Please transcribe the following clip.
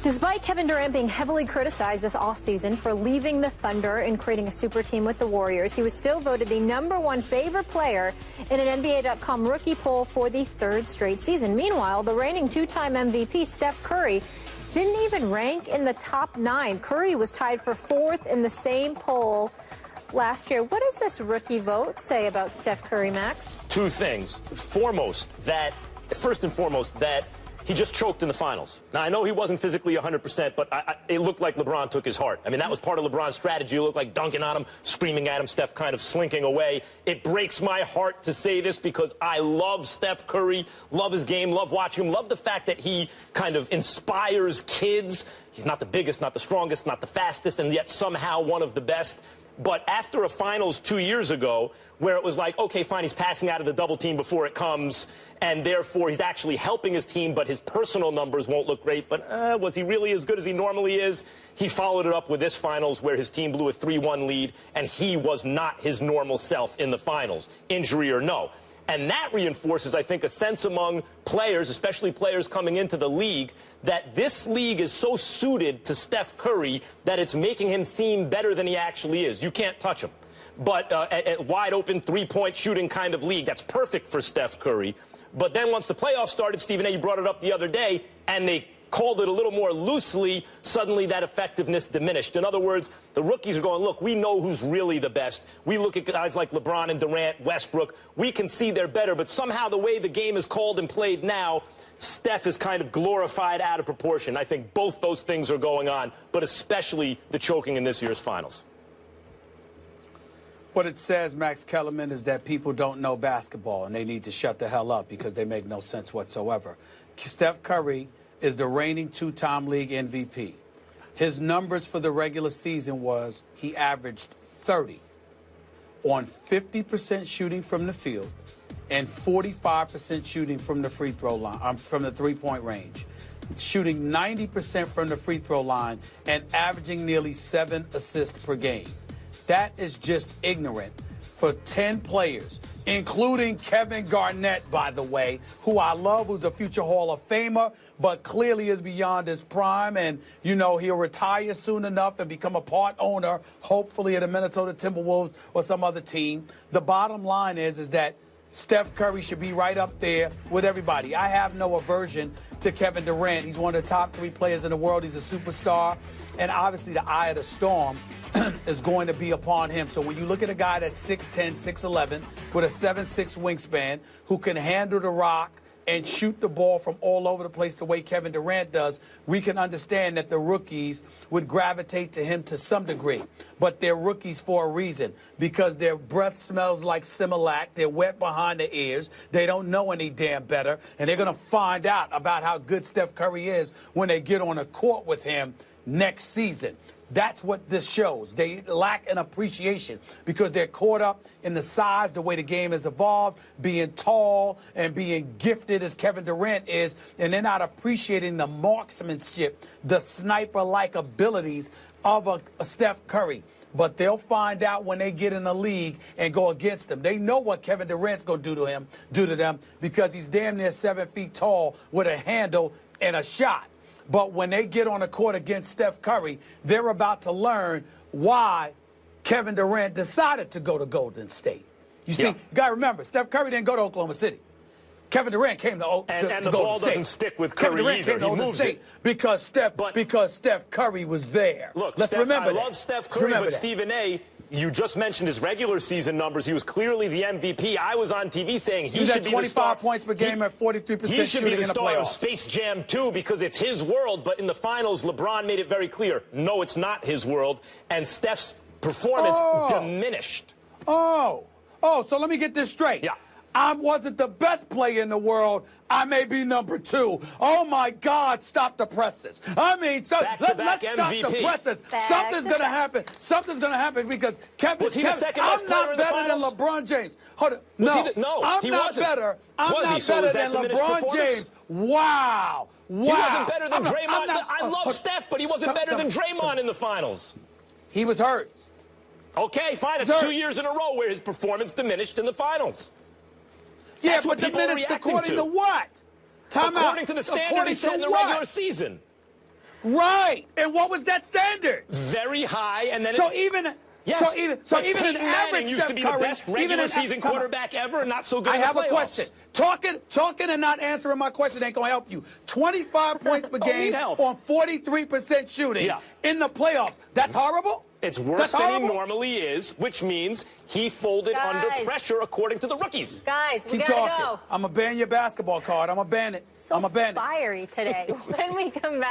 Despite Kevin Durant being heavily criticized this offseason for leaving the Thunder and creating a super team with the Warriors, he was still voted the #1 favorite player in an NBA.com rookie poll for the third straight season. Meanwhile, the reigning two-time MVP, Steph Curry, didn't even rank in the top 9. Curry was tied for 4th in the same poll last year. What does this rookie vote say about Steph Curry, Max? Two things. First and foremost, that he just choked in the finals. Now, I know he wasn't physically 100%, but it looked like LeBron took his heart. I mean, that was part of LeBron's strategy. It looked like dunking on him, screaming at him, Steph kind of slinking away. It breaks my heart to say this because I love Steph Curry, love his game, love watching him, love the fact that he kind of inspires kids. He's not the biggest, not the strongest, not the fastest, and yet somehow one of the best. But after a finals 2 years ago, where it was like, okay, fine, he's passing out of the double team before it comes, and therefore he's actually helping his team, but his personal numbers won't look great. But was he really as good as he normally is? He followed it up with this finals where his team blew a 3-1 lead, and he was not his normal self in the finals, injury or no. And that reinforces, I think, a sense among players, especially players coming into the league, that this league is so suited to Steph Curry that it's making him seem better than he actually is. You can't touch him. But a wide-open three-point shooting kind of league, that's perfect for Steph Curry. But then once the playoffs started, Stephen A., you brought it up the other day, and they called it a little more loosely, suddenly that effectiveness diminished. In other words, the rookies are going, look, we know who's really the best. We look at guys like LeBron and Durant, Westbrook. We can see they're better, but somehow the way the game is called and played now, Steph is kind of glorified out of proportion. I think both those things are going on, but especially the choking in this year's finals. What it says, Max Kellerman, is that people don't know basketball, and they need to shut the hell up because they make no sense whatsoever. Steph Curry is the reigning two-time league MVP. His numbers for the regular season was he averaged 30 on 50% shooting from the field and 45% shooting from the free throw line, from the three-point range, shooting 90% from the free throw line and averaging nearly 7 assists per game. That is just ignorant for 10 players, including Kevin Garnett, by the way, who I love, who's a future Hall of Famer, but clearly is beyond his prime. And, you know, he'll retire soon enough and become a part owner, hopefully at the Minnesota Timberwolves or some other team. The bottom line is that Steph Curry should be right up there with everybody. I have no aversion to Kevin Durant. He's one of the top 3 players in the world. He's a superstar. And obviously the eye of the storm is going to be upon him. So when you look at a guy that's 6'10", 6'11", with a 7'6" wingspan, who can handle the rock and shoot the ball from all over the place the way Kevin Durant does, we can understand that the rookies would gravitate to him to some degree. But they're rookies for a reason, because their breath smells like Similac. They're wet behind the ears. They don't know any damn better. And they're going to find out about how good Steph Curry is when they get on a court with him next season. That's what this shows. They lack an appreciation because they're caught up in the size, the way the game has evolved, being tall and being gifted as Kevin Durant is, and they're not appreciating the marksmanship, the sniper-like abilities of a Steph Curry. But they'll find out when they get in the league and go against them. They know what Kevin Durant's going to do to them, because he's damn near 7 feet tall with a handle and a shot. But when they get on the court against Steph Curry, they're about to learn why Kevin Durant decided to go to Golden State. You see, you got to remember, Steph Curry didn't go to Oklahoma City. Kevin Durant came to Golden State. And the ball doesn't stick with Curry either. He moves it. Because Steph Curry was there. Look, let's remember I love Steph Curry, but Stephen A., you just mentioned his regular season numbers. He was clearly the MVP. I was on TV saying he should be the star. 25 points per game at 43% shooting in the playoffs. He should be the star of Space Jam 2 because it's his world. But in the finals, LeBron made it very clear, no, it's not his world. And Steph's performance diminished. So let me get this straight. Yeah. I wasn't the best player in the world. I may be number 2. Oh, my God, stop the presses. I mean, so let's stop the presses. Something's going to happen. Something's going to happen because Kevin, I'm not better than LeBron James. Hold on. No, I'm not better. I'm not better than LeBron James. Wow. He wasn't better than Draymond. I love Steph, but he wasn't better than Draymond in the finals. He was hurt. Okay, fine. It's 2 years in a row where his performance diminished in the finals. Yeah, but diminished according to what? Time out. According to the standard he set in the regular season. Right. And what was that standard? Very high, and then so even. Yes. So even Peyton an average Manning used to be the best regular season quarterback ever, and not so good. I in the have playoffs. a question. Talking and not answering my question ain't gonna help you. 25 points per game on 43% shooting in the playoffs. That's horrible. It's worse than he normally is, which means he folded under pressure according to the rookies. Guys, we keep gotta talking. go. I'm gonna ban your basketball card. I'm gonna ban it. So I'm gonna ban it. fiery today. When we come back.